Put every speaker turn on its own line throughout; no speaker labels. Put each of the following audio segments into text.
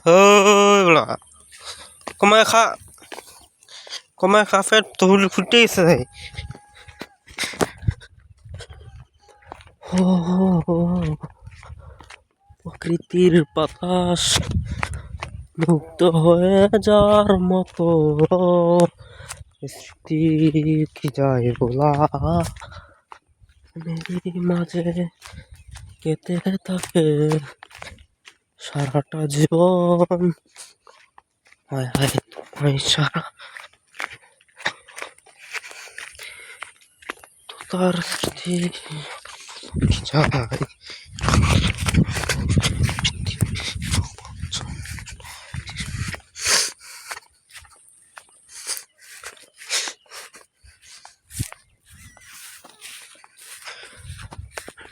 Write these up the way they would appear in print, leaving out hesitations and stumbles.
বলা কমায় খা ফের তহুল ফুটে গেছে ভাই। প্রকৃতির বাতাস মুক্ত হয়ে যার মতো স্মৃতি কি যায় বলা মাঝে কেটে থাকে সারাটা জীবন। হায় হায় হায় সারা তো তার স্মৃতি কি যায়।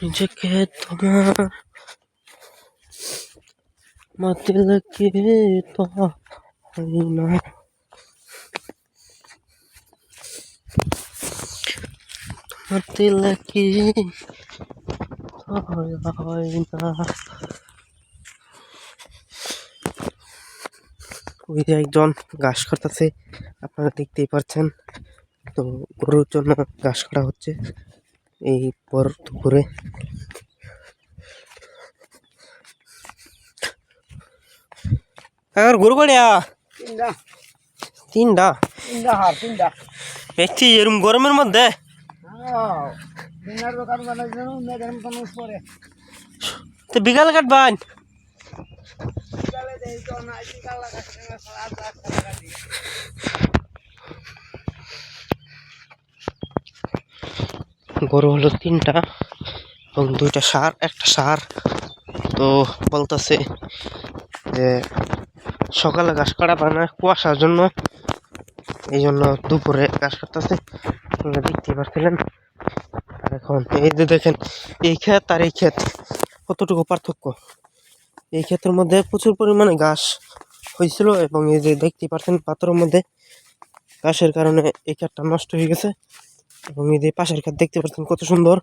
নিজেকে তোমার মাটি লেগে তো হয় না, মাটি লেগে হয় না। ওই যে একজন ঘাস কাটতেছে, আপনারা দেখতেই পাচ্ছেন। তো গরুর জন্য ঘাস কাটা হচ্ছে এই পর দুপুরে। আর গরু কড়িয়া তিনটা দেখছি এরম গরমের মধ্যে তো বিকালে কাটবান। গরু হলো তিনটা এবং দুইটা ষাঁড় একটা ষাঁড়। তো বলতেছে যে সকালে ঘাস কাটা পায় না কুয়াশার জন্য, এই জন্য দুপুরে ঘাস কাটতেছে, আপনারা দেখতেই পাচ্ছিলেন। আর এখন এই যে দেখেন এই ক্ষেত আর এই ক্ষেত কতটুকু পার্থক্য। এই ক্ষেতের মধ্যে প্রচুর পরিমাণে ঘাস হয়েছিল এবং এই যে দেখতেই পাচ্ছেন পাথরের মধ্যে ঘাসের কারণে এই ক্ষেতটা নষ্ট হয়ে গেছে। এবং এই যে পাশের ক্ষেত দেখতে পাচ্ছেন কত সুন্দর।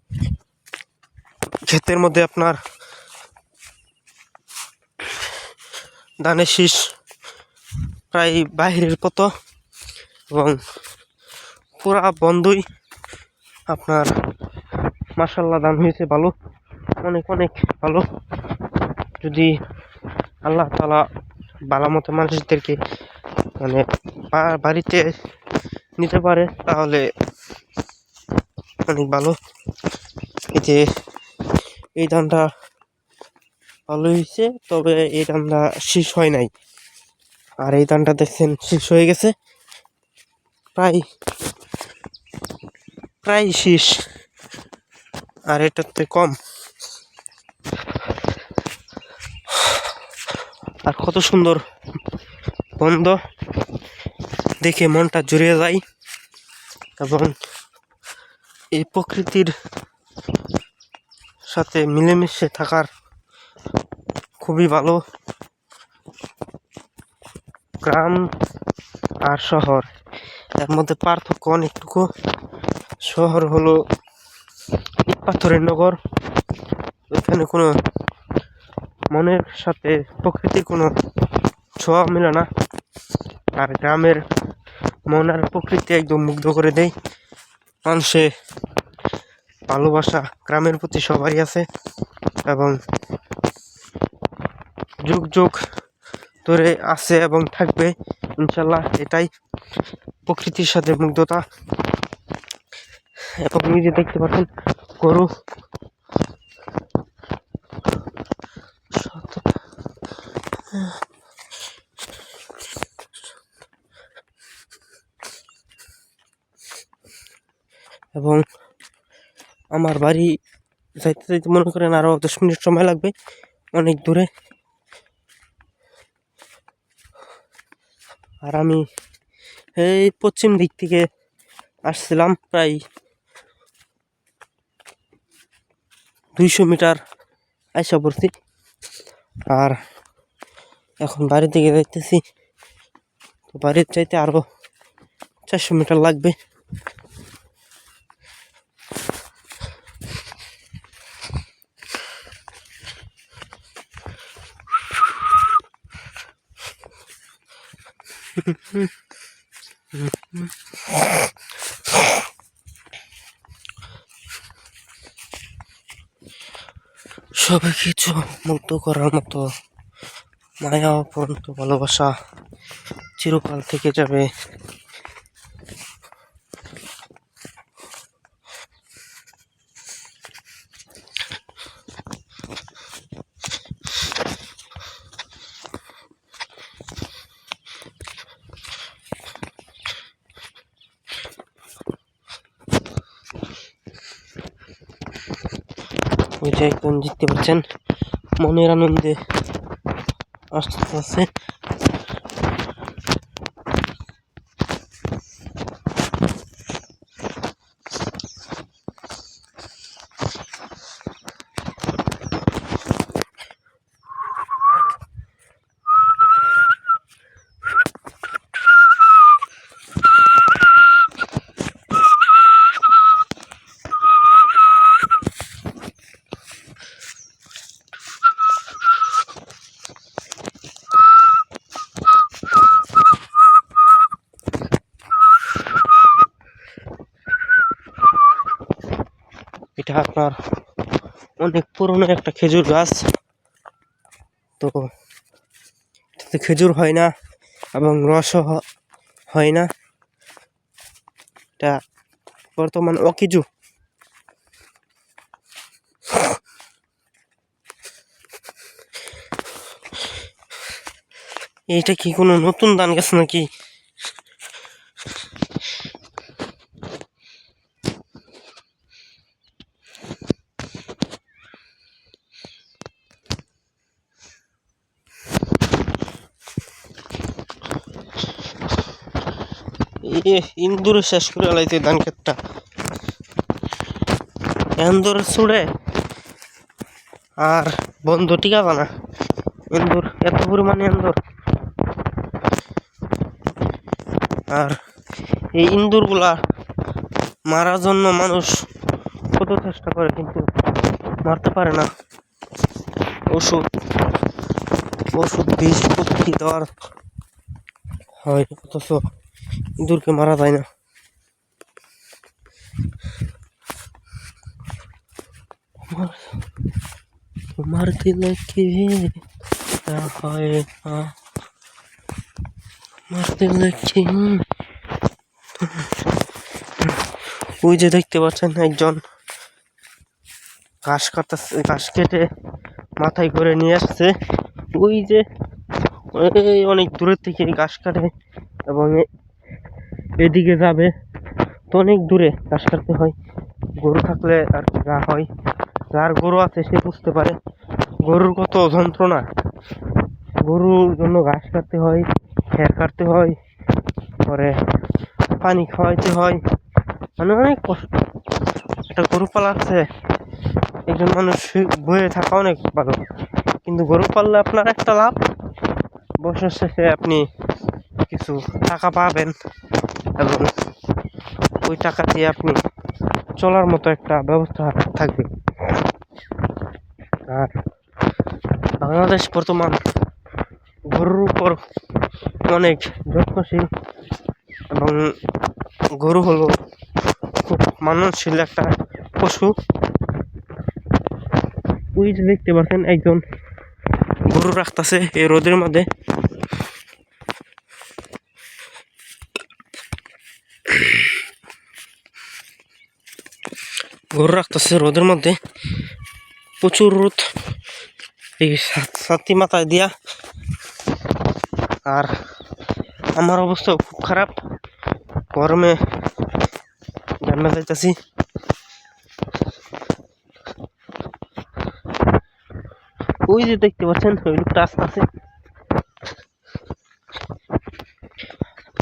ক্ষেতের মধ্যে আপনার ধানের শীষ প্রায় বাহিরের মতো এবং পুরা বন্ধই আপনার মাশাআল্লাহ ধান হয়েছে ভালো, অনেক অনেক ভালো। যদি আল্লাহ তাআলা ভালো মতো মানুষদেরকে মানে বাড়িতে নিতে পারে তাহলে অনেক ভালো। এই যে এই ধানটা ভালো হয়েছে, তবে এই ধানটা শীষ হয় নাই। আর এই ধানটা দেখছেন শীষ হয়ে গেছে, প্রায় প্রায় শীষ, আর এটাতে কম। আর কত সুন্দর বন্ধ, দেখে মনটা জুড়িয়ে যায়। এবং এই প্রকৃতির সাথে মিলেমিশে থাকার খুবই ভালো। গ্রাম আর শহর এর মধ্যে পার্থক্য অনেকটুকু। শহর হলো ইট পাথরের নগর, এখানে কোনো মনের সাথে প্রকৃতির কোনো ছোঁয়া মেলে না। আর গ্রামের মন আর প্রকৃতি একদম মুগ্ধ করে দেয়। মানুষে ভালোবাসা গ্রামের প্রতি সবারই আছে এবং যুগ যুগ ধরে আছে এবং থাকবে ইনশাল্লাহ। এটাই প্রকৃতির সাথে মুগ্ধতা। এবং নিজে দেখতে পাচ্ছেন গরু এবং আমার বাড়ি যাইতে যাইতে মনে করেন আরো 10 মিনিট সময় লাগবে, অনেক দূরে। আর আমি এই পশ্চিম দিক থেকে আসছিলাম, প্রায় 200 মিটার আইসা পড়ছি। আর এখন বাড়ির দিকে যাইতেছি, তো বাড়ির চাইতে আরো 400 মিটার লাগবে। সবে কিছু মুগ্ধ করার মতো মায়া অপরন্ত ভালোবাসা চিরকাল থেকে যাবে। ওই যে একজন দেখতে পাচ্ছেন মনের আনন্দে আসতেছে। এটা আপনার অনেক পুরনো একটা খেজুর গাছ, তো এটাতে খেজুর হয় না এবং রসও হয় না। এটা বর্তমান অকেজু। এইটা কি কোনো নতুন ধান গাছ নাকি? ইন্দুরে শেষ করে লাইতে ধান ক্ষেতটা, এন্দুর ছুড়ে আর বন্ধ টিকা বানা। এন্দুর এত পরিমাণে এন্দুর, আর এই ইন্দুরগুলা মারার জন্য মানুষ কত চেষ্টা করে কিন্তু মারতে পারে না। ওষুধ বিষ প্রকৃতি দেওয়ার হয়, অথচ ইঁদুরকে মারা যায় না। তোমার দিলে কি হয় না, তোমার দিলে কি। ওই যে দেখতে পাচ্ছেন একজন ঘাস কাটতেছে, ঘাস কেটে মাথায় করে নিয়ে আসছে। ওই যে অনেক দূরের থেকে ঘাস কাটে এবং এদিকে যাবে, তো অনেক দূরে ঘাস কাটতে হয়। গরু থাকলে আর যা হয়, যার গরু আছে সে বুঝতে পারে গরুর কত যন্ত্রণা। গরুর জন্য ঘাস কাটতে হয়, খের কাটতে হয়, পরে পানি খাওয়াইতে হয়, মানে অনেক কষ্ট। একটা গরু পালাচ্ছে একজন মানুষ বয়ে থাকা অনেক ভালো, কিন্তু গরু পাললে আপনার একটা লাভ, বছর শেষে আপনি কিছু টাকা পাবেন এবং ওই টাকা দিয়ে আপনি চলার মতো একটা ব্যবস্থা থাকবে। আর বাংলাদেশ বর্তমান গরুর উপর অনেক যত্নশীল এবং গরু হলো খুব মাননশীল একটা পশু। ওই যে দেখতে পাচ্ছেন একজন গরু রাখতেছে এই রোদের মধ্যে। গরু রাখতেছে রোদের মধ্যে, প্রচুর রোদ, এই ছাতি মাথায় দিয়া। আর আমার অবস্থা খুব খারাপ, গরমে ঘামে যাইতেছি। ওই যে দেখতে পাচ্ছেন ওই লোকটা আস্তে আস্তে,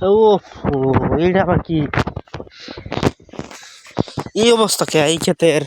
ও এইটা আবার কি এই অবস্থা কে এই ক্ষেতের?